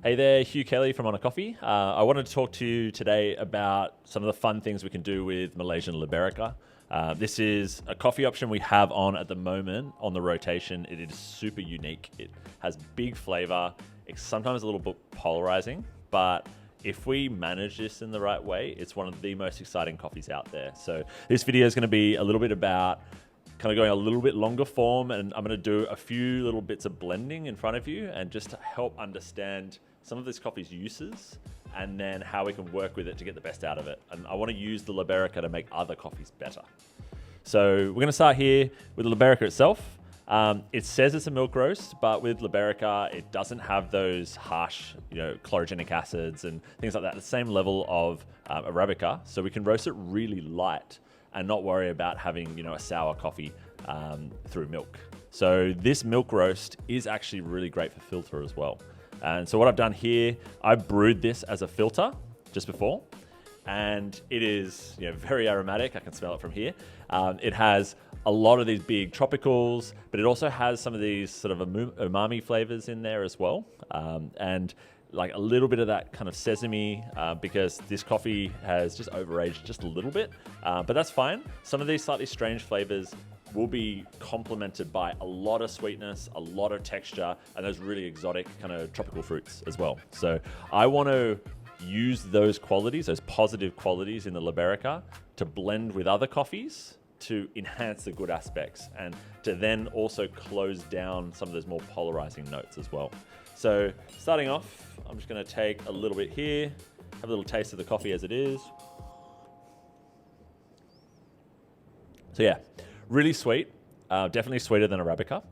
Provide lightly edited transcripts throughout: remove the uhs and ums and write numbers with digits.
Hey there, Hugh Kelly from On a Coffee. I wanted to talk to you today about some of the fun things we can do with Malaysian Liberica. This is a coffee option we have on at the moment on the rotation. It is super unique. It has big flavor. It's sometimes a little bit polarizing, but if we manage this in the right way, it's one of the most exciting coffees out there. So this video is going to be a little bit about kind of going a little bit longer form, and I'm going to do a few little bits of blending in front of you and just to help understand some of this coffee's uses and then how we can work with it to get the best out of it. And I want to use the Liberica to make other coffees better. So we're going to start here with the Liberica itself. It says it's a milk roast, but with Liberica, it doesn't have those harsh, chlorogenic acids and things like that, the same level of Arabica. So we can roast it really light and not worry about having, a sour coffee through milk. So this milk roast is actually really great for filter as well. And so what I've done here, I brewed this as a filter just before, and it is very aromatic. I can smell it from here. It has a lot of these big tropicals, but it also has some of these sort of umami flavors in there as well. And like a little bit of that kind of sesame, because this coffee has just overaged just a little bit, but that's fine. Some of these slightly strange flavors will be complemented by a lot of sweetness, a lot of texture, and those really exotic kind of tropical fruits as well. So I want to use those qualities, those positive qualities in the Liberica to blend with other coffees to enhance the good aspects and to then also close down some of those more polarizing notes as well. So starting off, I'm just going to take a little bit here, have a little taste of the coffee as it is. So yeah, really sweet, definitely sweeter than Arabica.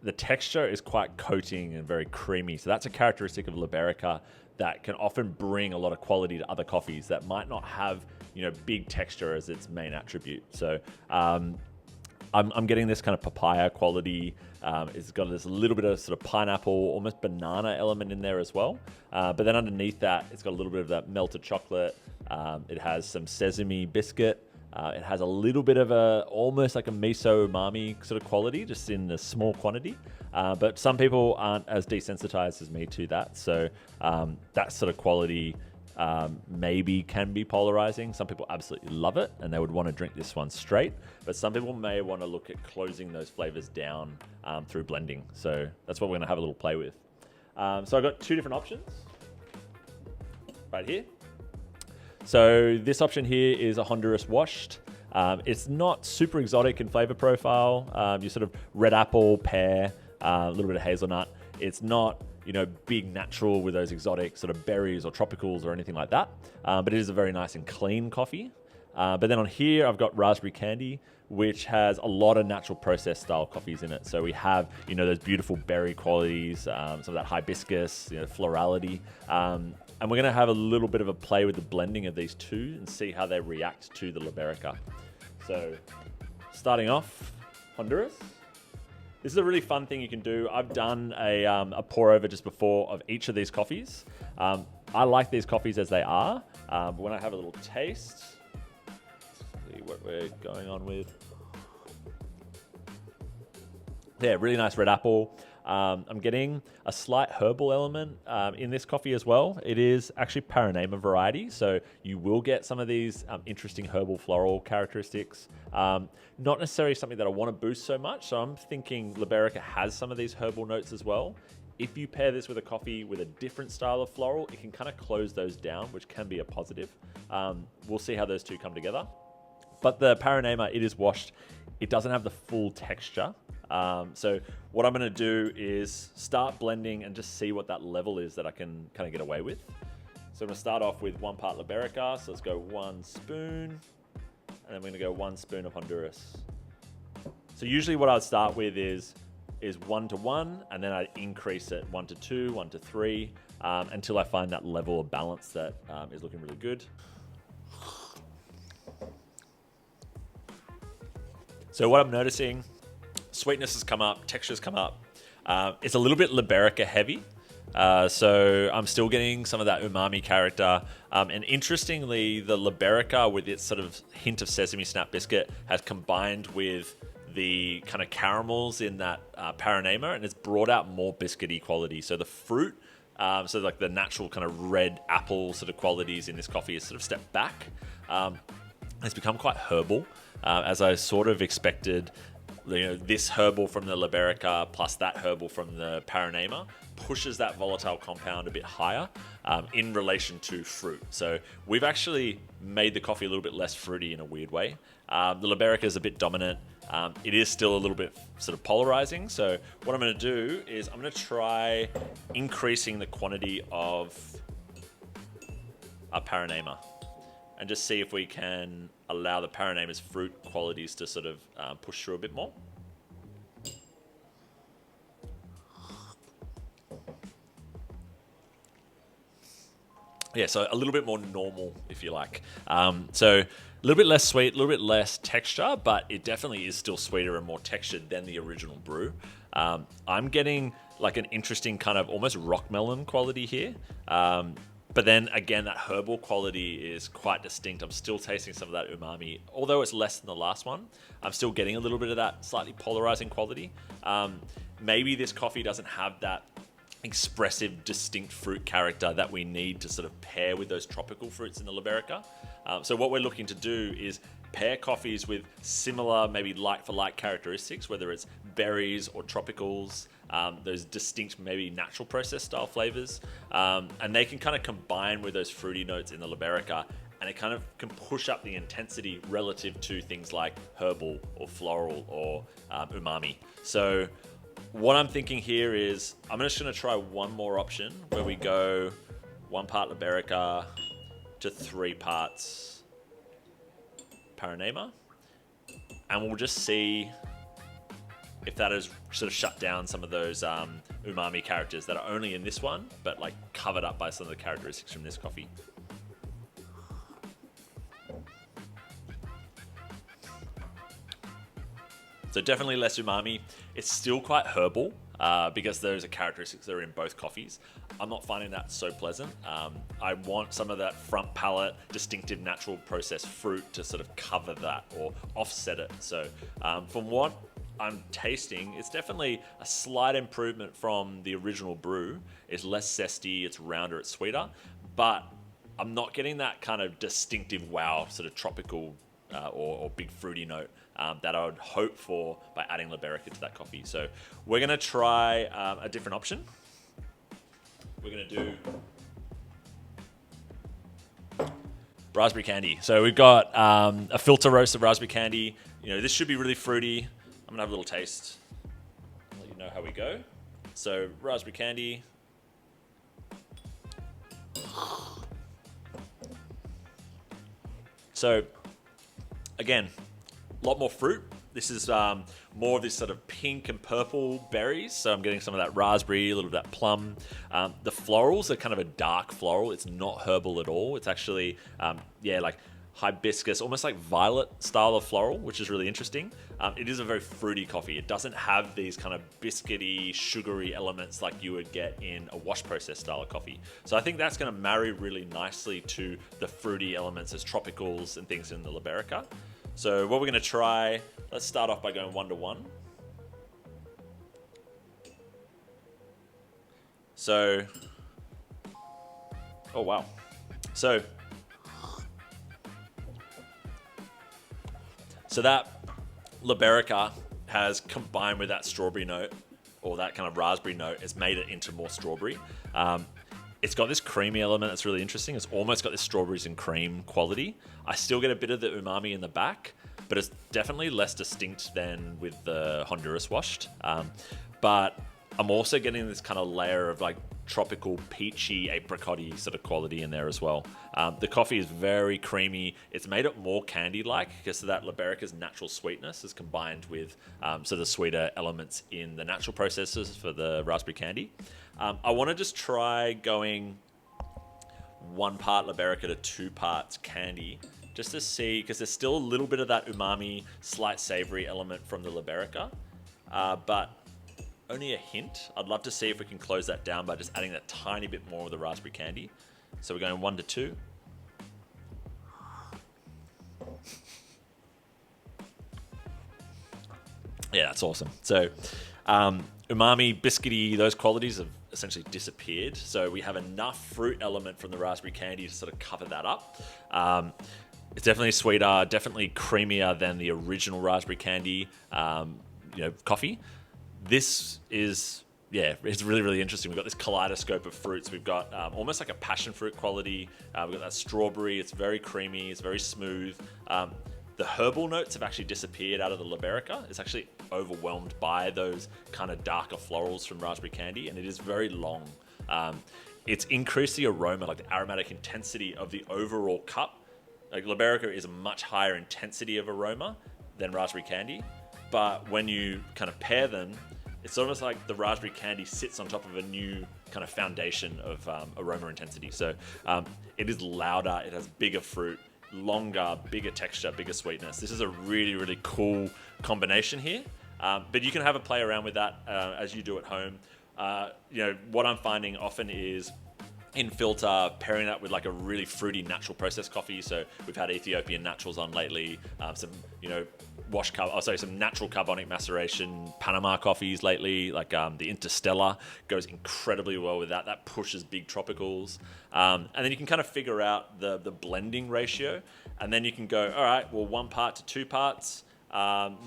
The texture is quite coating and very creamy. So that's a characteristic of Liberica that can often bring a lot of quality to other coffees that might not have, big texture as its main attribute. So I'm getting this kind of papaya quality. It's got this little bit of sort of pineapple, almost banana element in there as well. But then underneath that, it's got a little bit of that melted chocolate. It has some sesame biscuit. It has a little bit of almost like a miso umami sort of quality, just in a small quantity. But some people aren't as desensitized as me to that. So that sort of quality maybe can be polarizing. Some people absolutely love it and they would want to drink this one straight. But some people may want to look at closing those flavors down through blending. So that's what we're going to have a little play with. So I've got two different options right here. So this option here is a Honduras washed. It's not super exotic in flavor profile. You sort of red apple, pear, a little bit of hazelnut. It's not, big natural with those exotic sort of berries or tropicals or anything like that. But it is a very nice and clean coffee. But then on here, I've got raspberry candy, which has a lot of natural process style coffees in it. So we have, those beautiful berry qualities, some of that hibiscus, florality. And we're going to have a little bit of a play with the blending of these two and see how they react to the Liberica. So starting off, Honduras. This is a really fun thing you can do. I've done a pour over just before of each of these coffees. I like these coffees as they are, but when I have a little taste, see what we're going on with. Yeah, really nice red apple. I'm getting a slight herbal element in this coffee as well. It is actually Paranema variety, so you will get some of these interesting herbal floral characteristics. Not necessarily something that I want to boost so much, so I'm thinking Liberica has some of these herbal notes as well. If you pair this with a coffee with a different style of floral, it can kind of close those down, which can be a positive. We'll see how those two come together. But the Paranema, it is washed. It doesn't have the full texture. So what I'm going to do is start blending and just see what that level is that I can kind of get away with. So I'm going to start off with 1 part Liberica. So let's go 1 spoon. And then we're going to go 1 spoon of Honduras. So usually what I'd start with is 1 to 1, and then I'd increase it 1 to 2, 1 to 3, until I find that level of balance that is looking really good. So what I'm noticing, sweetness has come up, texture's come up. It's a little bit Liberica heavy. So I'm still getting some of that umami character. And interestingly, the Liberica with its sort of hint of sesame snap biscuit has combined with the kind of caramels in that Paranema, and it's brought out more biscuity quality. So the fruit So like the natural kind of red apple sort of qualities in this coffee is sort of stepped back. It's become quite herbal, as I sort of expected. This herbal from the Liberica plus that herbal from the Paranema pushes that volatile compound a bit higher in relation to fruit. So we've actually made the coffee a little bit less fruity in a weird way. The Liberica is a bit dominant. It is still a little bit sort of polarizing. So what I'm going to do is I'm going to try increasing the quantity of a Paranema and just see if we can allow the Paranema's fruit qualities to sort of push through a bit more. Yeah, so a little bit more normal, if you like. So a little bit less sweet, a little bit less texture, but it definitely is still sweeter and more textured than the original brew. I'm getting like an interesting kind of almost rock melon quality here. But then again, that herbal quality is quite distinct. I'm still tasting some of that umami. Although it's less than the last one, I'm still getting a little bit of that slightly polarizing quality. Maybe this coffee doesn't have that expressive, distinct fruit character that we need to sort of pair with those tropical fruits in the Liberica. So what we're looking to do is pair coffees with similar, maybe like-for-like characteristics, whether it's berries or tropicals, those distinct, maybe natural process style flavors. And they can kind of combine with those fruity notes in the Liberica, and it kind of can push up the intensity relative to things like herbal or floral or umami. So what I'm thinking here is I'm just going to try one more option where we go 1 part Liberica to 3 parts Paranema, and we'll just see if that has sort of shut down some of those umami characters that are only in this one, but like covered up by some of the characteristics from this coffee. So definitely less umami. It's still quite herbal because those are characteristics that are in both coffees. I'm not finding that so pleasant. I want some of that front palate, distinctive natural processed fruit to sort of cover that or offset it. So from what I'm tasting, it's definitely a slight improvement from the original brew. It's less zesty, it's rounder, it's sweeter, but I'm not getting that kind of distinctive wow, sort of tropical or big fruity note that I would hope for by adding Liberica to that coffee. So we're going to try a different option. We're going to do raspberry candy. So we've got a filter roast of raspberry candy. This should be really fruity. I'm going to have a little taste. I'll let you know how we go. So raspberry candy. So again, a lot more fruit. This is more of this sort of pink and purple berries. So I'm getting some of that raspberry, a little bit of that plum. The florals are kind of a dark floral. It's not herbal at all. It's actually, like hibiscus, almost like violet style of floral, which is really interesting. It is a very fruity coffee. It doesn't have these kind of biscuity, sugary elements like you would get in a wash process style of coffee. So I think that's going to marry really nicely to the fruity elements as tropicals and things in the Liberica. So what we're going to try, let's start off by going 1 to 1. So, oh wow. So that Liberica has combined with that strawberry note, or that kind of raspberry note, it's made it into more strawberry. It's got this creamy element that's really interesting. It's almost got this strawberries and cream quality. I still get a bit of the umami in the back, but it's definitely less distinct than with the Honduras washed. But I'm also getting this kind of layer of like tropical peachy apricot-y sort of quality in there as well. The coffee is very creamy. It's made it more candy-like because that Liberica's natural sweetness is combined with sort of sweeter elements in the natural processes for the raspberry candy. I want to just try going 1 part Liberica to 2 parts candy just to see, because there's still a little bit of that umami, slight savory element from the Liberica, but only a hint. I'd love to see if we can close that down by just adding that tiny bit more of the raspberry candy. So we're going 1 to 2. Yeah, that's awesome. So umami, biscuity, those qualities have essentially disappeared. So we have enough fruit element from the raspberry candy to sort of cover that up. It's definitely sweeter, definitely creamier than the original raspberry candy, coffee. This is, it's really, really interesting. We've got this kaleidoscope of fruits. We've got almost like a passion fruit quality. We've got that strawberry. It's very creamy. It's very smooth. The herbal notes have actually disappeared out of the Liberica. It's actually overwhelmed by those kind of darker florals from raspberry candy, and it is very long. It's increased the aroma, like the aromatic intensity of the overall cup. Like Liberica is a much higher intensity of aroma than raspberry candy, but when you kind of pair them, it's almost like the raspberry candy sits on top of a new kind of foundation of aroma intensity. So it is louder, it has bigger fruit, longer, bigger texture, bigger sweetness. This is a really, really cool combination here. But you can have a play around with that as you do at home. What I'm finding often is in filter, pairing that with like a really fruity natural processed coffee. So we've had Ethiopian naturals on lately, some natural carbonic maceration Panama coffees lately, like the Interstellar goes incredibly well with that. That pushes big tropicals. And then you can kind of figure out the blending ratio, and then you can go, all right, well, 1 part to 2 parts.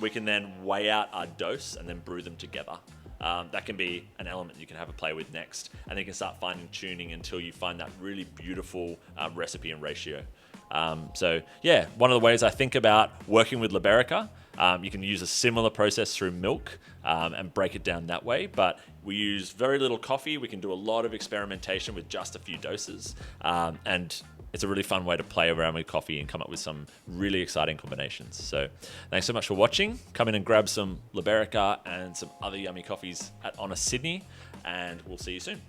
We can then weigh out our dose and then brew them together. That can be an element you can have a play with next, and then you can start fine tuning until you find that really beautiful recipe and ratio. One of the ways I think about working with Liberica, you can use a similar process through milk and break it down that way, but we use very little coffee. We can do a lot of experimentation with just a few doses, and it's a really fun way to play around with coffee and come up with some really exciting combinations. So thanks so much for watching. Come in and grab some Liberica and some other yummy coffees at Honest Sydney, and we'll see you soon.